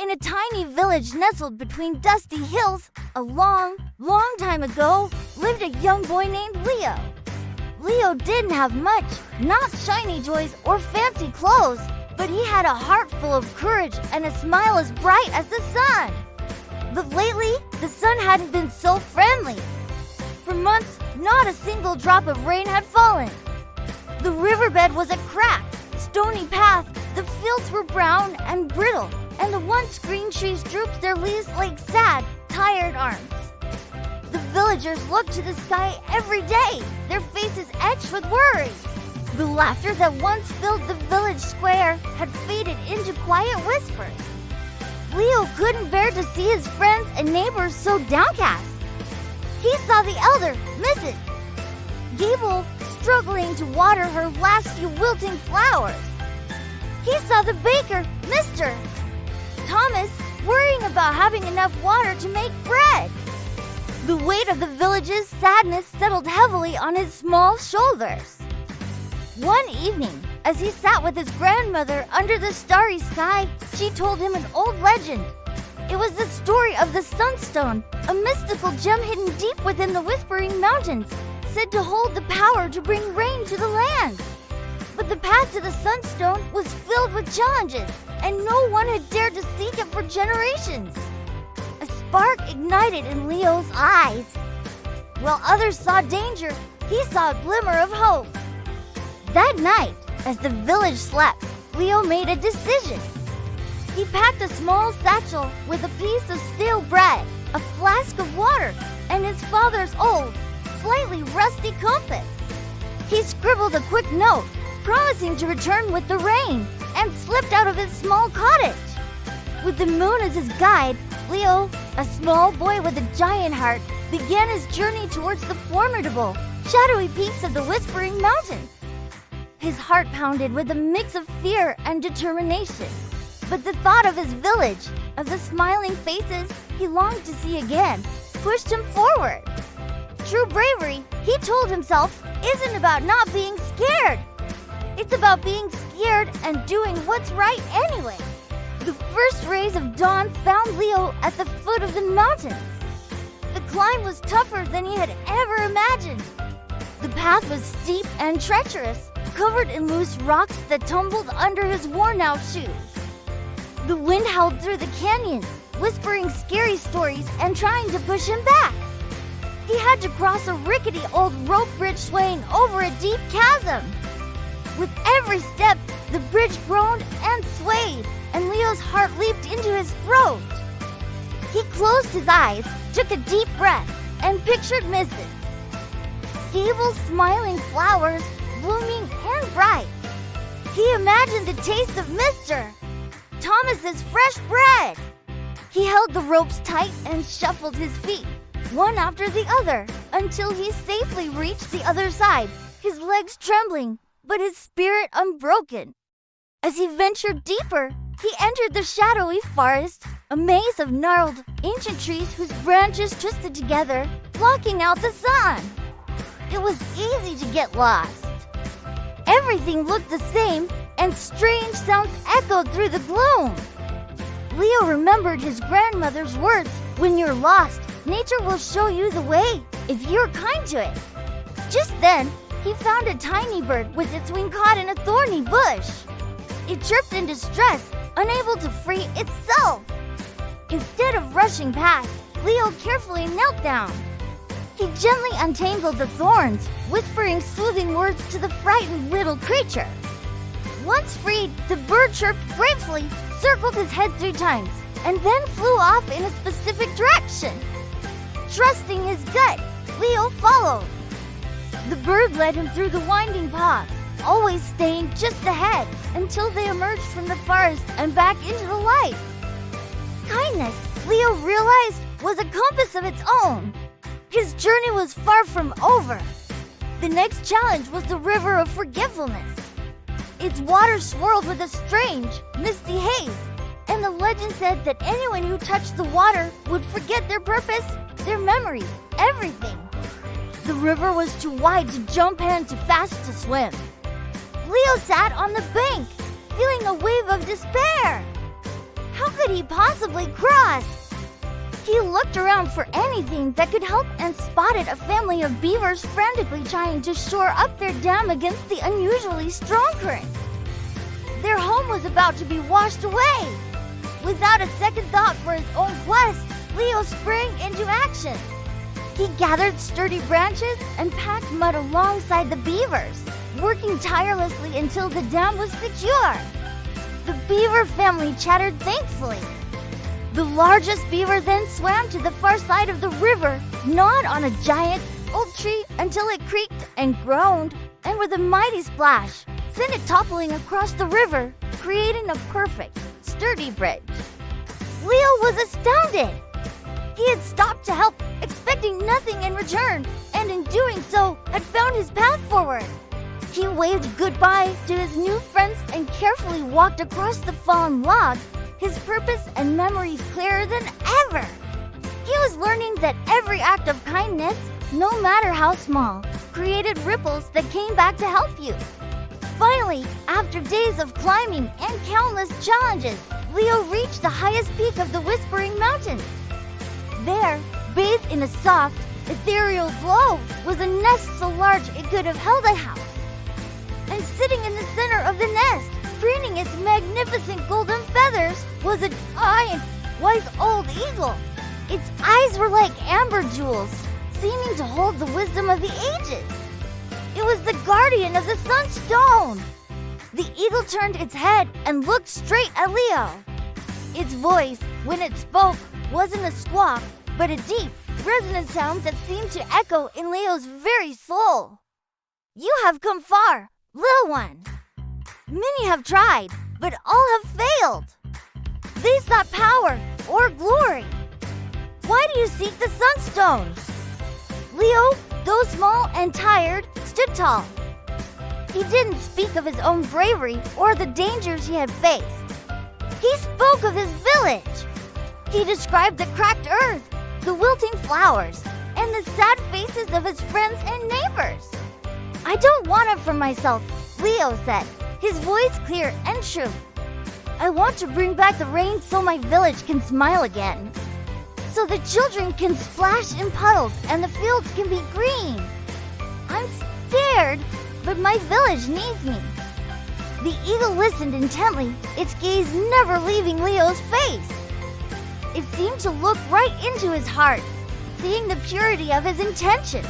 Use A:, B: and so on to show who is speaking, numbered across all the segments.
A: In a tiny village nestled between dusty hills, a long, long time ago, lived a young boy named Leo. Leo didn't have much, not shiny toys or fancy clothes, but he had a heart full of courage and a smile as bright as the sun. But lately, the sun hadn't been so friendly. For months, not a single drop of rain had fallen. The riverbed was a cracked, stony path, the fields were brown and brittle, and the once green trees drooped their leaves like sad, tired arms. The villagers looked to the sky every day, their faces etched with worry. The laughter that once filled the village square had faded into quiet whispers. Leo couldn't bear to see his friends and neighbors so downcast. He saw the elder, Mrs. Gable, struggling to water her last few wilting flowers. He saw the baker, Mr. Thomas, worrying about having enough water to make bread. The weight of the village's sadness settled heavily on his small shoulders. One evening, as he sat with his grandmother under the starry sky, she told him an old legend. It was the story of the Sunstone, a mystical gem hidden deep within the Whispering Mountains, said to hold the power to bring rain to the land. But the path to the Sunstone was filled with challenges, and no one had dared to seek it for generations. A spark ignited in Leo's eyes. While others saw danger, he saw a glimmer of hope. That night, as the village slept, Leo made a decision. He packed a small satchel with a piece of stale bread, a flask of water, and his father's old, slightly rusty compass. He scribbled a quick note, promising to return with the rain, and slipped out of his small cottage. With the moon as his guide, Leo, a small boy with a giant heart, began his journey towards the formidable, shadowy peaks of the Whispering Mountains. His heart pounded with a mix of fear and determination. But the thought of his village, of the smiling faces he longed to see again, pushed him forward. True bravery, he told himself, isn't about not being scared. It's about being scared and doing what's right anyway. The first rays of dawn found Leo at the foot of the mountains. The climb was tougher than he had ever imagined. The path was steep and treacherous, covered in loose rocks that tumbled under his worn-out shoes. The wind howled through the canyons, whispering scary stories and trying to push him back. He had to cross a rickety old rope bridge swaying over a deep chasm. With every step, the bridge groaned and swayed, and Leo's heart leaped into his throat. He closed his eyes, took a deep breath, and pictured Mrs. Gable's smiling flowers, blooming and bright. He imagined the taste of Mr. Thomas's fresh bread. He held the ropes tight and shuffled his feet, one after the other, until he safely reached the other side, his legs trembling, but his spirit unbroken. As he ventured deeper, he entered the shadowy forest, a maze of gnarled, ancient trees whose branches twisted together, blocking out the sun. It was easy to get lost. Everything looked the same, and strange sounds echoed through the gloom. Leo remembered his grandmother's words, "When you're lost, nature will show you the way if you're kind to it." Just then, he found a tiny bird with its wing caught in a thorny bush. It chirped in distress, unable to free itself. Instead of rushing past, Leo carefully knelt down. He gently untangled the thorns, whispering soothing words to the frightened little creature. Once freed, the bird chirped gratefully, circled his head 3 times, and then flew off in a specific direction. Trusting his gut, Leo followed. The bird led him through the winding path, always staying just ahead until they emerged from the forest and back into the light. Kindness, Leo realized, was a compass of its own. His journey was far from over. The next challenge was the River of Forgetfulness. Its water swirled with a strange, misty haze, and the legend said that anyone who touched the water would forget their purpose, their memories, everything. The river was too wide to jump and too fast to swim. Leo sat on the bank, feeling a wave of despair. How could he possibly cross? He looked around for anything that could help and spotted a family of beavers frantically trying to shore up their dam against the unusually strong current. Their home was about to be washed away. Without a second thought for his own quest, Leo sprang into action. He gathered sturdy branches and packed mud alongside the beavers, working tirelessly until the dam was secure. The beaver family chattered thankfully. The largest beaver then swam to the far side of the river, gnawed on a giant oak tree until it creaked and groaned, and with a mighty splash, sent it toppling across the river, creating a perfect, sturdy bridge. Leo was astounded. He had stopped to help, expecting nothing in return, and in doing so, had found his path forward. He waved goodbye to his new friends and carefully walked across the fallen log, his purpose and memories clearer than ever. He was learning that every act of kindness, no matter how small, created ripples that came back to help you. Finally, after days of climbing and countless challenges, Leo reached the highest peak of the Whispering Mountains. There, bathed in a soft, ethereal glow, was a nest so large it could have held a house. And sitting in the center of the nest, preening its magnificent golden feathers, was a giant, wise-old eagle. Its eyes were like amber jewels, seeming to hold the wisdom of the ages. It was the guardian of the sunstone. The eagle turned its head and looked straight at Leo. Its voice, when it spoke, wasn't a squawk, but a deep, resonant sound that seemed to echo in Leo's very soul. You have come far, little one. Many have tried, but all have failed. They sought power or glory. Why do you seek the sunstone? Leo, though small and tired, stood tall. He didn't speak of his own bravery or the dangers he had faced. He spoke of his village. He described the cracked earth, the wilting flowers, and the sad faces of his friends and neighbors. I don't want it for myself, Leo said, his voice clear and true. I want to bring back the rain so my village can smile again. So the children can splash in puddles and the fields can be green. I'm scared, but my village needs me. The eagle listened intently, its gaze never leaving Leo's face. It seemed to look right into his heart, seeing the purity of his intention.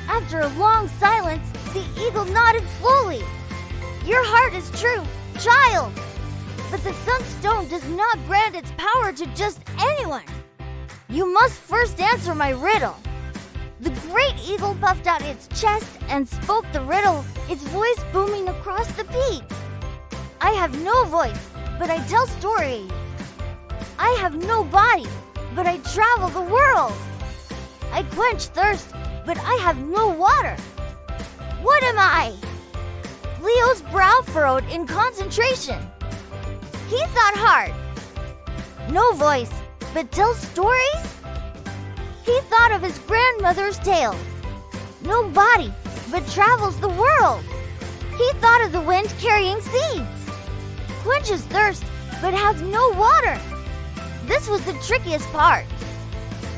A: After a long silence, the eagle nodded slowly. Your heart is true, child. But the sunstone does not grant its power to just anyone. You must first answer my riddle. The great eagle puffed out its chest and spoke the riddle, its voice booming across the peak. I have no voice, but I tell stories. I have no body, but I travel the world. I quench thirst, but I have no water. What am I? Leo's brow furrowed in concentration. He thought hard. No voice, but tells stories? He thought of his grandmother's tales. No body, but travels the world. He thought of the wind carrying seeds. Quenches thirst, but has no water. This was the trickiest part.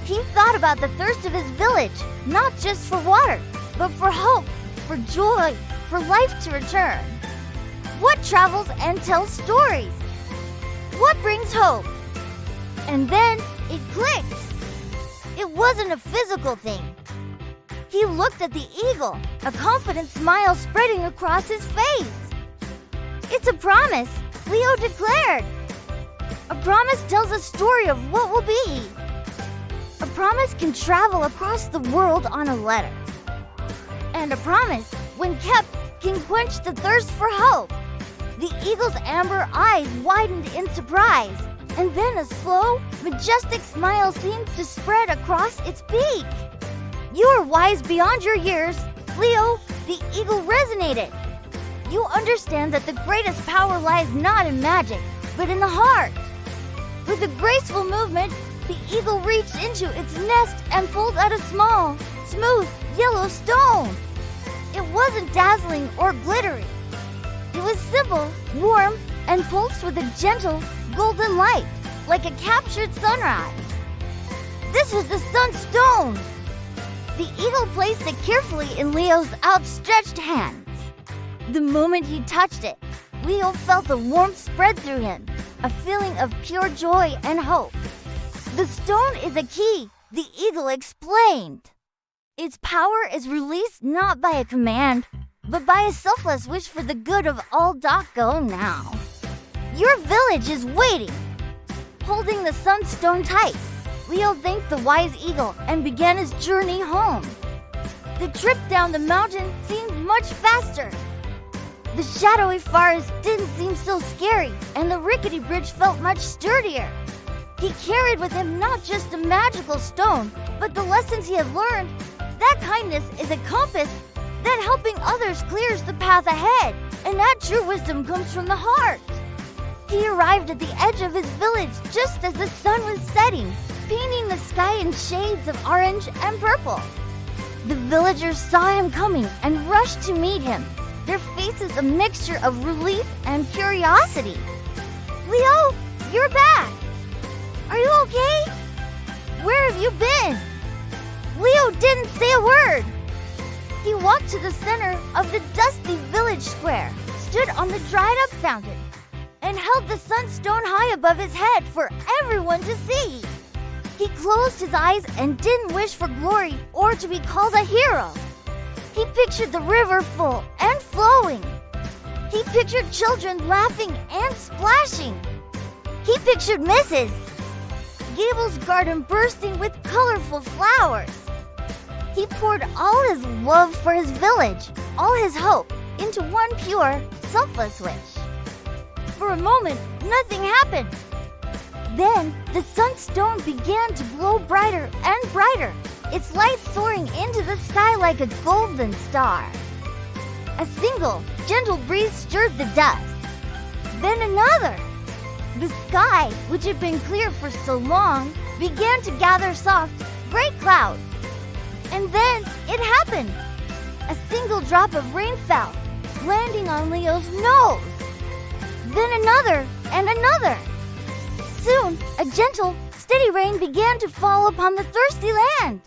A: He thought about the thirst of his village, not just for water, but for hope, for joy, for life to return. What travels and tells stories? What brings hope? And then it clicked. It wasn't a physical thing. He looked at the eagle, a confident smile spreading across his face. It's a promise, Leo declared. A promise tells a story of what will be. A promise can travel across the world on a letter. And a promise, when kept, can quench the thirst for hope. The eagle's amber eyes widened in surprise, and then a slow, majestic smile seemed to spread across its beak. You are wise beyond your years, Leo, the eagle resonated. You understand that the greatest power lies not in magic, but in the heart. With a graceful movement, the eagle reached into its nest and pulled out a small, smooth, yellow stone. It wasn't dazzling or glittery. It was simple, warm, and pulsed with a gentle, golden light, like a captured sunrise. This was the sunstone! The eagle placed it carefully in Leo's outstretched hands. The moment he touched it, Leo felt a warmth spread through him, a feeling of pure joy and hope. The stone is a key, the eagle explained. Its power is released not by a command, but by a selfless wish for the good of all. Go now. Your village is waiting. Holding the sunstone tight, Leo thanked the wise eagle and began his journey home. The trip down the mountain seemed much faster. The shadowy forest didn't seem so scary, and the rickety bridge felt much sturdier. He carried with him not just a magical stone, but the lessons he had learned. That kindness is a compass, that helping others clears the path ahead, and that true wisdom comes from the heart. He arrived at the edge of his village just as the sun was setting, painting the sky in shades of orange and purple. The villagers saw him coming and rushed to meet him, their faces a mixture of relief and curiosity. Leo, you're back! Are you okay? Where have you been? Leo didn't say a word. He walked to the center of the dusty village square, stood on the dried-up fountain, and held the sunstone high above his head for everyone to see. He closed his eyes and didn't wish for glory or to be called a hero. He pictured the river full and flowing. He pictured children laughing and splashing. He pictured Mrs. Gable's garden bursting with colorful flowers. He poured all his love for his village, all his hope, into one pure, selfless wish. For a moment, nothing happened. Then, the sunstone began to glow brighter and brighter, its light soaring into the sky like a golden star. A single, gentle breeze stirred the dust. Then another. The sky, which had been clear for so long, began to gather soft, gray clouds. And then it happened. A single drop of rain fell, landing on Leo's nose. Then another and another. Soon, a gentle, steady rain began to fall upon the thirsty land.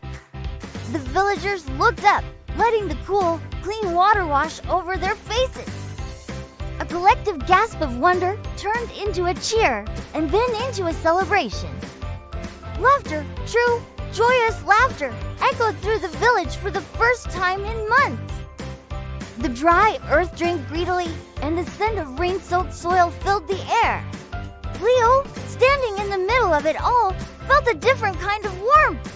A: The villagers looked up, letting the cool, clean water wash over their faces. A collective gasp of wonder turned into a cheer and then into a celebration. Laughter, true, joyous laughter, echoed through the village for the first time in months. The dry earth drained greedily, and the scent of rain-soaked soil filled the air. Leo, standing in the middle of it all, felt a different kind of warmth.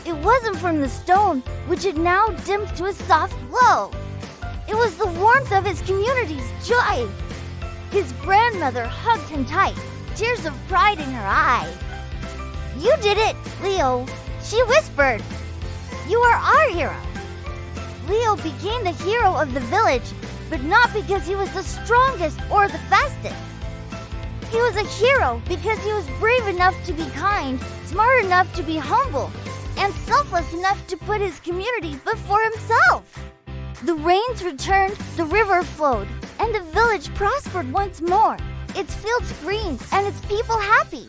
A: It wasn't from the stone, which had now dimmed to a soft glow. It was the warmth of his community's joy. His grandmother hugged him tight, tears of pride in her eyes. "You did it, Leo," she whispered. "You are our hero." Leo became the hero of the village, but not because he was the strongest or the fastest. He was a hero because he was brave enough to be kind, smart enough to be humble, and selfless enough to put his community before himself. The rains returned, the river flowed, and the village prospered once more, its fields green and its people happy.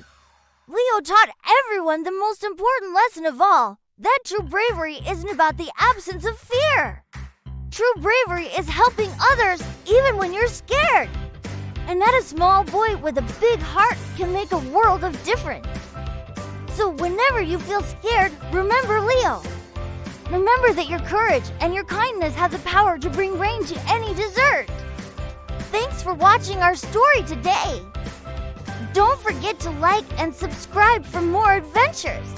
A: Leo taught everyone the most important lesson of all, that true bravery isn't about the absence of fear. True bravery is helping others even when you're scared. And that a small boy with a big heart can make a world of difference. So whenever you feel scared, remember Leo. Remember that your courage and your kindness have the power to bring rain to any desert. Thanks for watching our story today. Don't forget to like and subscribe for more adventures.